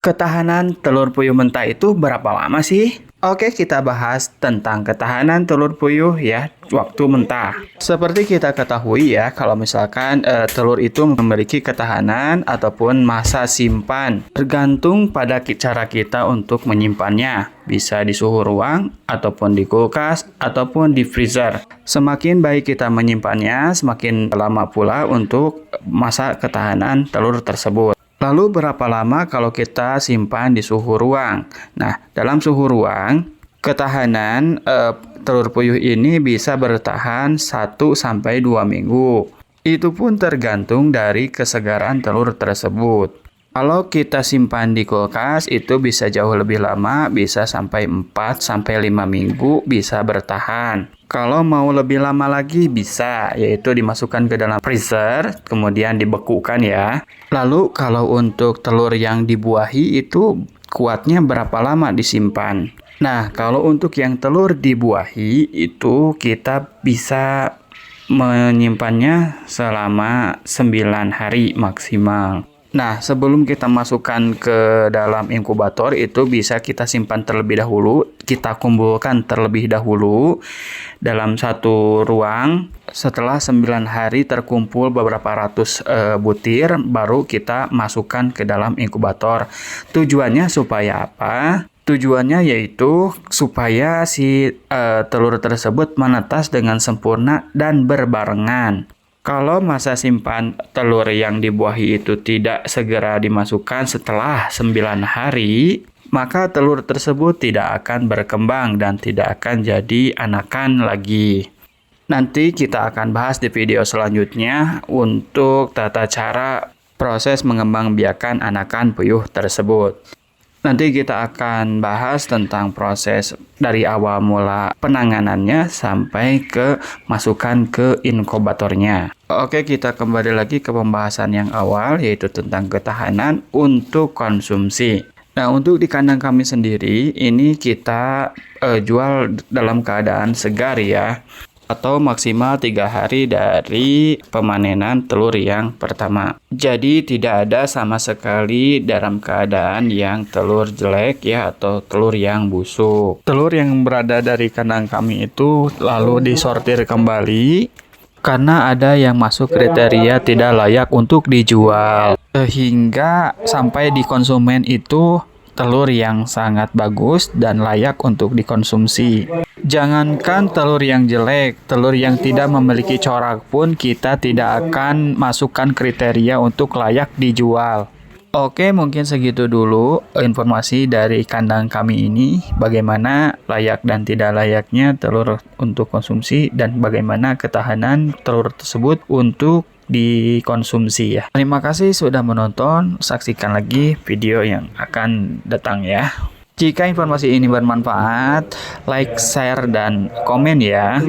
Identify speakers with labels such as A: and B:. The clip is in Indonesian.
A: Ketahanan telur puyuh mentah itu berapa lama sih? Oke, kita bahas tentang ketahanan telur puyuh ya, waktu mentah. Seperti kita ketahui ya, kalau misalkan telur itu memiliki ketahanan ataupun masa simpan, tergantung pada cara kita untuk menyimpannya. Bisa di suhu ruang, ataupun di kulkas, ataupun di freezer. Semakin baik kita menyimpannya, semakin lama pula untuk masa ketahanan telur tersebut. Lalu berapa lama kalau kita simpan di suhu ruang? Nah, dalam suhu ruang, ketahanan telur puyuh ini bisa bertahan 1-2 minggu. Itu pun tergantung dari kesegaran telur tersebut. Kalau kita simpan di kulkas, itu bisa jauh lebih lama, bisa sampai 4-5 minggu bisa bertahan. Kalau mau lebih lama lagi bisa, yaitu dimasukkan ke dalam freezer, kemudian dibekukan ya. Lalu kalau untuk telur yang dibuahi itu kuatnya berapa lama disimpan? Nah, kalau untuk yang telur dibuahi itu kita bisa menyimpannya selama 9 hari maksimal. Nah, sebelum kita masukkan ke dalam inkubator itu bisa kita simpan terlebih dahulu, kita kumpulkan terlebih dahulu dalam satu ruang. Setelah 9 hari terkumpul beberapa ratus butir, baru kita masukkan ke dalam inkubator. Tujuannya supaya apa? Tujuannya yaitu supaya si telur tersebut menetas dengan sempurna dan berbarengan. Kalau masa simpan telur yang dibuahi itu tidak segera dimasukkan setelah 9 hari, maka telur tersebut tidak akan berkembang dan tidak akan jadi anakan lagi. Nanti kita akan bahas di video selanjutnya untuk tata cara proses mengembangbiakan anakan puyuh tersebut. Nanti kita akan bahas tentang proses dari awal mula penanganannya sampai ke masukan ke inkubatornya. Oke, kita kembali lagi ke pembahasan yang awal, yaitu tentang ketahanan untuk konsumsi. Nah, untuk di kandang kami sendiri, ini kita jual dalam keadaan segar ya, atau maksimal 3 hari dari pemanenan telur yang pertama. Jadi tidak ada sama sekali dalam keadaan yang telur jelek ya, atau telur yang busuk. Telur yang berada dari kandang kami itu lalu disortir kembali karena ada yang masuk kriteria tidak layak untuk dijual, sehingga sampai di konsumen itu telur yang sangat bagus dan layak untuk dikonsumsi. Jangankan telur yang jelek, telur yang tidak memiliki corak pun kita tidak akan masukkan kriteria untuk layak dijual. Oke, mungkin segitu dulu informasi dari kandang kami ini, bagaimana layak dan tidak layaknya telur untuk konsumsi dan bagaimana ketahanan telur tersebut untuk dikonsumsi ya. Terima kasih sudah menonton, saksikan lagi video yang akan datang ya. Jika informasi ini bermanfaat, like, share, dan komen ya.